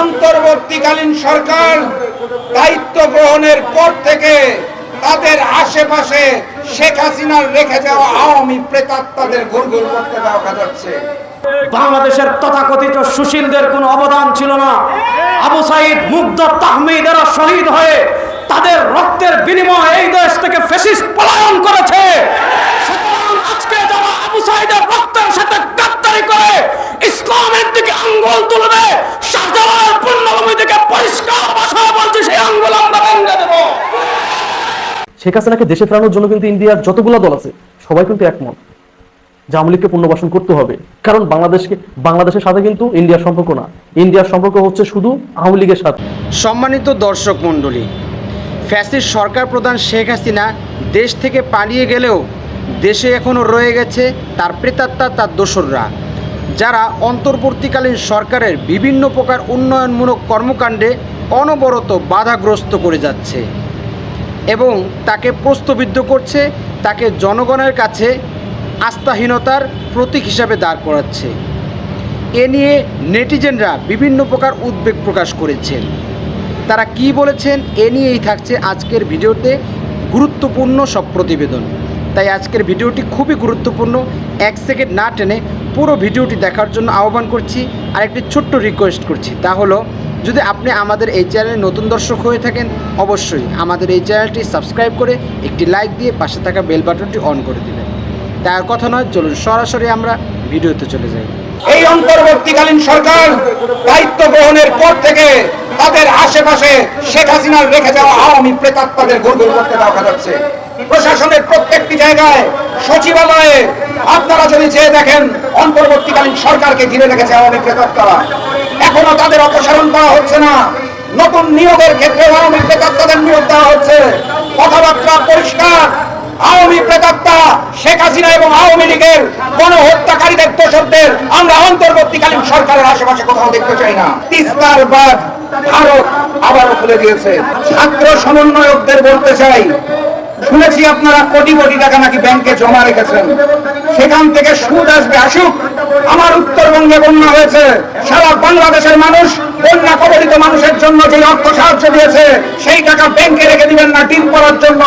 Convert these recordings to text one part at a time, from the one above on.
অন্তর্বর্তীকালীন সরকার দায়িত্ব গ্রহণের পর থেকে তাদের আশেপাশে শেখ হাসিনার রেখে যাওয়া আওয়ামী প্রেতাত্মাদের ঘুরঘুর করতে দেখা যাচ্ছে। বাংলাদেশের তথাকথিত সুশীলদের কোনো অবদান ছিল না। আবু সাইদ, মুগ্ধ, তাহমিদেরা শহীদ হয়ে তাদের রক্তের বিনিময়ে এই দেশ থেকে ফ্যাসিস্ট পলায়ন করেছে। আজকে যারা আবু সাইদের রক্তের সাথে গাদ্দারি করে ইসলামের দিকে আঙ্গুল তুলবে, শাহজালালের পূর্ণভূমি থেকে পরিষ্কার ভাষায় বলছে সেই আঙ্গুল আমরা ভেঙে দেব। শেখ হাসিনাকে দেশে ফেরানোর জন্য কিন্তু ইন্ডিয়ার যতগুলো দল আছে সবাই কিন্তু একমত যে আওয়ামী লীগকে পুনর্বাসন করতে হবে। কারণ বাংলাদেশের সাথে কিন্তু ইন্ডিয়ার সম্পর্ক না, ইন্ডিয়ার সম্পর্ক হচ্ছে শুধু আওয়ামী লীগের সাথে। সম্মানিত দর্শক মণ্ডলী, ফ্যাসিস্ট সরকার প্রধান শেখ হাসিনা দেশ থেকে পালিয়ে গেলেও দেশে এখনও রয়ে গেছে তার প্রেতাত্মা, তার দোসররা, যারা অন্তর্বর্তীকালীন সরকারের বিভিন্ন প্রকার উন্নয়নমূলক কর্মকাণ্ডে অনবরত বাধাগ্রস্ত করে যাচ্ছে এবং তাকে প্রশ্নবিদ্ধ করছে, তাকে জনগণের কাছে আস্থাহীনতার প্রতীক হিসাবে দাঁড় করাচ্ছে। এ নিয়ে নেটিজেনরা বিভিন্ন প্রকার উদ্বেগ প্রকাশ করেছেন। তারা কি বলেছেন এ নিয়েই থাকছে আজকের ভিডিওতে গুরুত্বপূর্ণ সব প্রতিবেদন। তাই আজকের ভিডিওটি খুবই গুরুত্বপূর্ণ, 1 সেকেন্ড না টেনে পুরো ভিডিওটি দেখার জন্য আহ্বান করছি। আর একটি ছোট্ট রিকোয়েস্ট করছি, তা হলো যদি আপনি আমাদের এই চ্যানেলে নতুন দর্শক হয়ে থাকেন অবশ্যই আমাদের এই চ্যানেলটি সাবস্ক্রাইব করে একটি লাইক দিয়ে পাশে থাকা বেল বাটনটি অন করে দেবেন। তার কথা নয়, চলুন সরাসরি আমরা ভিডিওতে চলে যাই। এই অন্তর্বর্তীকালীন সরকার দায়িত্ব গ্রহণের পর থেকে তাদের আশেপাশে শেখ হাসিনার রেখে যাওয়া আওয়ামী প্রেতাত্মাদের ঘুরঘুর করতে দেখা যাচ্ছে। প্রশাসনের প্রত্যেকটি জায়গায়, সচিবালয়ে আপনারা যদি চেয়ে দেখেন অন্তর্বর্তীকালীন সরকারকে ঘিরে রেখেছে আওয়ামী প্রেতাত্মারা। এখনো তাদের অপসারণ করা হচ্ছে না। নতুন নিয়োগের ক্ষেত্রে আওয়ামী প্রেতাত্মাদের নিয়োগ দেওয়া হচ্ছে। কথাবার্তা পরিষ্কার, আওয়ামী প্রেতাত্মা শেখ হাসিনা এবং আওয়ামী লীগের গণহত্যাকারীদের দোষরদের আমরা অন্তর্বর্তীকালীন সরকারের আশেপাশে কোথাও দেখতে চাই না। তিস্তার বাঁধ ভারত আবারও খুলে দিয়েছে। ছাত্র সমন্বয়কদের বলতে চাই, শুনেছি আপনারা কোটি কোটি টাকা নাকি ব্যাংকে জমা রেখেছেন, সেখান থেকে সুদ আসবে, আসুক। আমার উত্তরবঙ্গে বন্যা হয়েছে, সারা বাংলাদেশের মানুষ বন্যা কবলিত মানুষের জন্য যে অর্থ সাহায্য দিয়েছে সেই টাকা ব্যাংকে রেখে দিবেন না ডিল করার জন্য।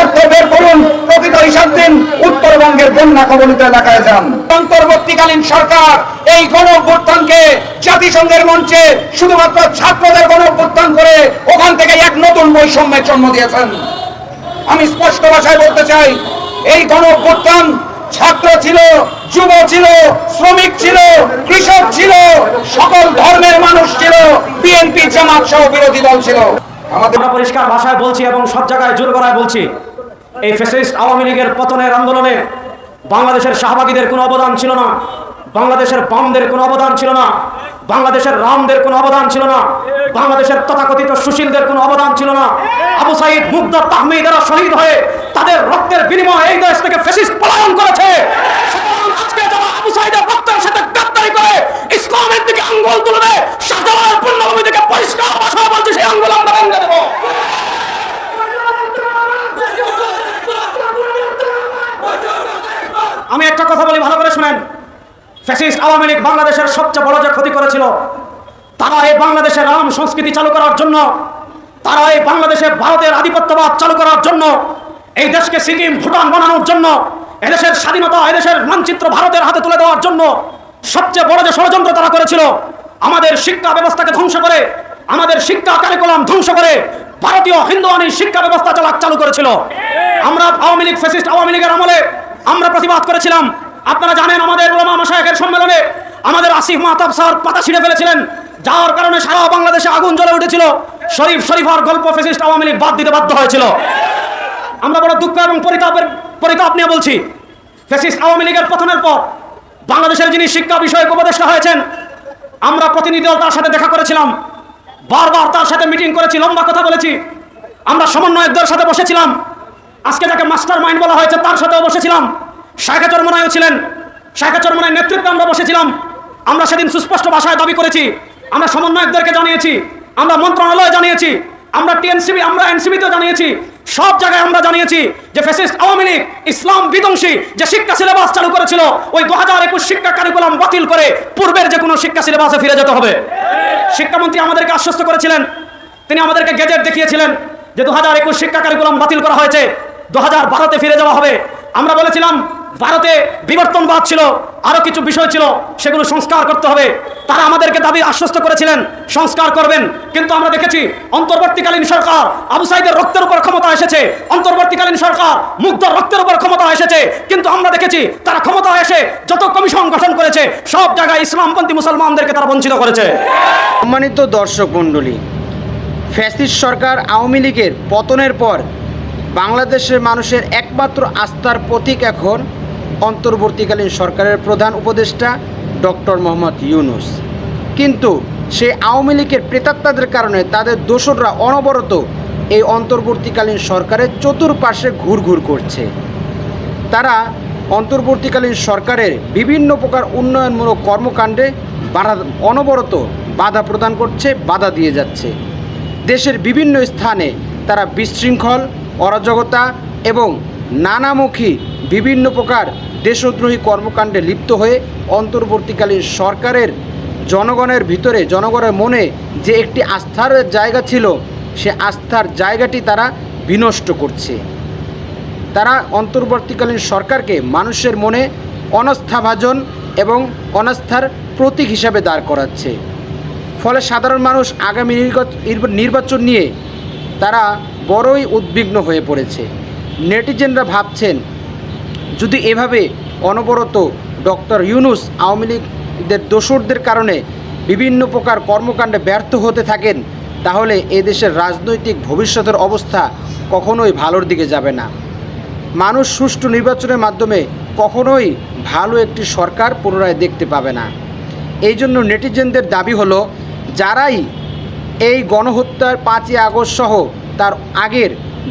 অর্থ বের করুন, প্রকৃত হিসাব দিন, উত্তরবঙ্গের বন্যা কবলিত এলাকায় যান। অন্তর্বর্তীকালীন সরকার এই গণঅভ্যুত্থানকে জাতিসংঘের মঞ্চে শুধুমাত্র ছাত্রদের গণঅভ্যুত্থান করে ওখান থেকে এক নতুন বৈষম্যের জন্ম দিয়েছেন। আমি স্পষ্ট ভাষায় বলতে চাই, এই গণঅভ্যুত্থান ছাত্র ছিল, যুব ছিল, শ্রমিক ছিল, কৃষক ছিল, সকল ধর্মের মানুষ ছিল, বিএনপি জামাত সহ বিরোধী দল ছিল। আমরা পরিষ্কার ভাষায় বলছি এবং সব জায়গায় জোর গলায় বলছি, এই ফ্যাসিস্ট আওয়ামী লীগের পতনের আন্দোলনে বাংলাদেশের শাহবাগীদের কোনো অবদান ছিল না, বাংলাদেশের বামদের কোনো অবদান ছিল না, বাংলাদেশের রামদের কোনো অবদান ছিল না, বাংলাদেশের তথাকথিত সুশীলদের কোনো অবদান ছিল না। আবু সাইদ, মুগ্ধ, তাহমিদেরা শহীদ হয়ে তাদের রক্তের বিনিময়ে এই দেশ থেকে ফ্যাসিস্ট পলায়ন করেছে। আজকে যারা আবু সাইদের রক্তের সাথে গাদ্দারি করে ইসলামের দিকে আঙ্গুল তুলবে, শাহজালালের পূর্ণভূমি থেকে পরিষ্কার ভাষায় বলছে সেই আঙ্গুল আমরা ভেঙে দেব। আমি একটা কথা বলি, ভালো করে শুনেন। ফ্যাসিস্ট আওয়ামী লীগ বাংলাদেশের সবচেয়ে বড় যে ক্ষতি করেছিল, তারা এই বাংলাদেশের রাম সংস্কৃতি চালু করার জন্য, তারা এই বাংলাদেশে ভারতের আধিপত্যবাদ চালু করার জন্য, এই দেশকে সিকিম, ভুটান বানানোর জন্য, এদেশের স্বাধীনতা, এদেশের মানচিত্র ভারতের হাতে তুলে দেওয়ার জন্য সবচেয়ে বড় যে ষড়যন্ত্র তারা করেছিল, আমাদের শিক্ষা ব্যবস্থাকে ধ্বংস করে, আমাদের শিক্ষা কারিকুলাম ধ্বংস করে ভারতীয় হিন্দুয়ানি শিক্ষা ব্যবস্থা চালু করেছিল। আমরা আওয়ামী লীগ, ফ্যাসিস্ট আওয়ামী লীগের আমলে আমরা প্রতিবাদ করেছিলাম। আপনারা জানেন আমাদের উলামা মাশায়েখের সম্মেলনে আমাদের আসিফ মাহতাব স্যার পাতা ছিঁড়ে ফেলেছিলেন, যার কারণে সারা বাংলাদেশে আগুন জ্বলে উঠেছিল। শরীফার গল্প ফ্যাসিস্ট আওয়ামী লীগ বাদ দিতে বাধ্য হয়েছিল। আমরা বড় দুঃখ এবং পরিতাপ নিয়ে বলছি, ফ্যাসিস্ট আওয়ামী লীগের পতনের পর বাংলাদেশের যিনি শিক্ষা বিষয়ক উপদেষ্টা হয়েছেন, আমরা প্রতিনিধি দল তার সাথে দেখা করেছিলাম, বারবার তার সাথে মিটিং করেছি, লম্বা কথা বলেছি। আমরা সমন্বয়কদের সাথে বসেছিলাম, আজকে যাকে মাস্টার মাইন্ড বলা হয়েছে তার সাথেও বসেছিলাম। শাইখা চরমনাইও ছিলেন, শাইখা চরমনাইয়ের নেতৃত্বে আমরা বসেছিলাম। আমরা সেদিন সুস্পষ্ট ভাষায় দাবি করেছি, আমরা সমন্বয়কদেরকে জানিয়েছি, আমরা মন্ত্রণালয়ে জানিয়েছি, আমরা টিএনসিবি, আমরা এনসিবিতেও জানিয়েছি সব জায়গায় আমরা জানিয়েছি যে ফ্যাসিস্ট আওয়ামী লীগ ইসলাম বিধ্বংসী যে শিক্ষা সিলেবাস চালু করেছিল, ওই 2021 শিক্ষা কারিকুলাম বাতিল করে পূর্বের যে কোনো শিক্ষা সিলেবাসে ফিরে যেতে হবে। শিক্ষামন্ত্রী আমাদেরকে আশ্বস্ত করেছিলেন, তিনি আমাদেরকে গেজেট দেখিয়েছিলেন যে 2021 শিক্ষা কারিকুলাম বাতিল করা হয়েছে, 2012-তে ফিরে যাওয়া হবে। আমরা বলেছিলাম ভারতে বিবর্তনবাদ ছিল, আরো কিছু বিষয় ছিল, সেগুলো সংস্কার করতে হবে। তারা আমাদেরকে দাবি আশ্বস্ত করেছিলেন সংস্কার করবেন, কিন্তু আমরা দেখেছি অন্তর্বর্তীকালীন সরকার আবু সাইদের রক্তের উপর ক্ষমতা এসেছে, অন্তর্বর্তীকালীন সরকার মুগ্ধর রক্তের উপর ক্ষমতা এসেছে, কিন্তু আমরা দেখেছি তারা ক্ষমতা এসে যত কমিশন গঠন করেছে সব জায়গায় ইসলামপন্থী মুসলমানদেরকে তারা বঞ্চিত করেছে। সম্মানিত দর্শক মণ্ডলী, ফ্যাসিস্ট সরকার আওয়ামী লীগের পতনের পর বাংলাদেশের মানুষের একমাত্র আস্থার প্রতীক এখন অন্তর্বর্তীকালীন সরকারের প্রধান উপদেষ্টা ডক্টর মোহাম্মদ ইউনূস। কিন্তু সেই আওয়ামী লীগের প্রেতাত্মাদের কারণে তাদের দোসররা অনবরত এই অন্তর্বর্তীকালীন সরকারের চতুর্পাশে ঘুরঘুর করছে। তারা অন্তর্বর্তীকালীন সরকারের বিভিন্ন প্রকার উন্নয়নমূলক কর্মকাণ্ডে অনবরত বাধা প্রদান করছে, বাধা দিয়ে যাচ্ছে। দেশের বিভিন্ন স্থানে তারা বিশৃঙ্খল, অরাজকতা এবং নানামুখী বিভিন্ন প্রকার দেশদ্রোহী কর্মকাণ্ডে লিপ্ত হয়ে অন্তর্বর্তীকালীন সরকারের জনগণের ভিতরে, জনগণের মনে যে একটি আস্থার জায়গা ছিল, সে আস্থার জায়গাটি তারা বিনষ্ট করছে। তারা অন্তর্বর্তীকালীন সরকারকে মানুষের মনে অনাস্থাভাজন এবং অনাস্থার প্রতীক হিসাবে দাঁড় করাচ্ছে। ফলে সাধারণ মানুষ আগামী নির্বাচন নিয়ে তারা বড়ই উদ্বিগ্ন হয়ে পড়েছে। নেটিজেনরা ভাবছেন যদি এভাবে অনবরত ডক্টর ইউনূস আওয়ামী লীগদের দোসরদের কারণে বিভিন্ন প্রকার কর্মকাণ্ডে ব্যর্থ হতে থাকেন, তাহলে এদেশের রাজনৈতিক ভবিষ্যতের অবস্থা কখনোই ভালোর দিকে যাবে না। মানুষ সুষ্ঠু নির্বাচনের মাধ্যমে কখনোই ভালো একটি সরকার পুনরায় দেখতে পাবে না। এই জন্য নেটিজেনদের দাবি হলো, যারাই এই গণহত্যার 5ই আগস্ট সহ তার আগের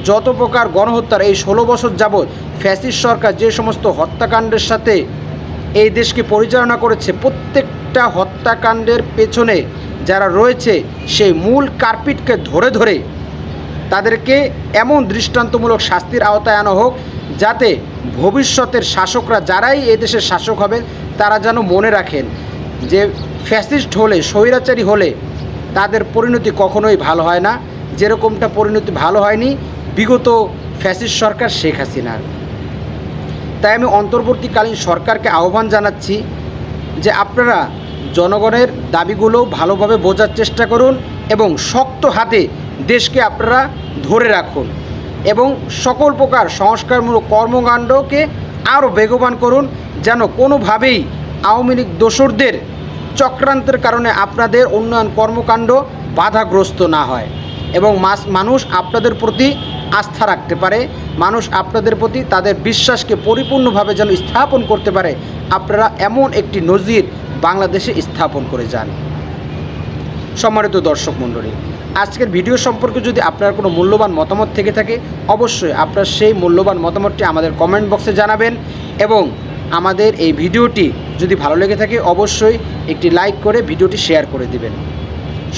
যত প্রকার গণহত্যার এই 16 বছর যাবৎ ফ্যাসিস্ট সরকার যে সমস্ত হত্যাকাণ্ডের সাথে এই দেশকে পরিচালনা করেছে, প্রত্যেকটা হত্যাকাণ্ডের পেছনে যারা রয়েছে সেই মূল কারপিটকে ধরে ধরে তাদেরকে এমন দৃষ্টান্তমূলক শাস্তির আওতায় আনা হোক, যাতে ভবিষ্যতের শাসকরা, যারাই এই দেশের শাসক হবেন, তারা যেন মনে রাখেন যে ফ্যাসিস্ট হলে, স্বৈরাচারী হলে তাদের পরিণতি কখনোই ভালো হয় না, যেরকমটা পরিণতি ভালো হয়নি বিগত ফ্যাসিস্ট সরকার শেখ হাসিনার। তাই আমি অন্তর্বর্তীকালীন সরকারকে আহ্বান জানাচ্ছি যে আপনারা জনগণের দাবিগুলো ভালোভাবে বোঝার চেষ্টা করুন এবং শক্ত হাতে দেশকে আপনারা ধরে রাখুন এবং সকল প্রকার সংস্কারমূলক কর্মকাণ্ডকে আরও বেগবান করুন, যেন কোনোভাবেই আওয়ামী লীগ দোসরদের চক্রান্তের কারণে আপনাদের উন্নয়ন কর্মকাণ্ড বাধাগ্রস্ত না হয় এবং মানুষ আপনাদের প্রতি আস্থা রাখতে পারে, মানুষ আপনাদের প্রতি তাদের বিশ্বাসকে পরিপূর্ণভাবে যেন স্থাপন করতে পারে। আপনারা এমন একটি নজির বাংলাদেশে স্থাপন করে যান। সম্মানিত দর্শক মণ্ডলী, আজকের ভিডিও সম্পর্কে যদি আপনার কোনো মূল্যবান মতামত থেকে থাকে, অবশ্যই আপনার সেই মূল্যবান মতামতটি আমাদের কমেন্ট বক্সে জানাবেন এবং আমাদের এই ভিডিওটি যদি ভালো লেগে থাকে অবশ্যই একটি লাইক করে ভিডিওটি শেয়ার করে দিবেন।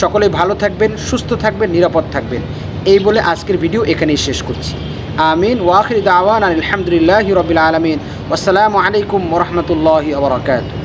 সকলেই ভালো থাকবেন, সুস্থ থাকবেন, নিরাপদ থাকবেন, এই বলে আজকের ভিডিও এখানেই শেষ করছি। আমিন ওয়া আখির দাওয়ানা আলহামদুলিল্লাহি রাব্বিল আলামিন। আসসালামু আলাইকুম ওয়া রাহমাতুল্লাহি ওয়া বারাকাতুহু।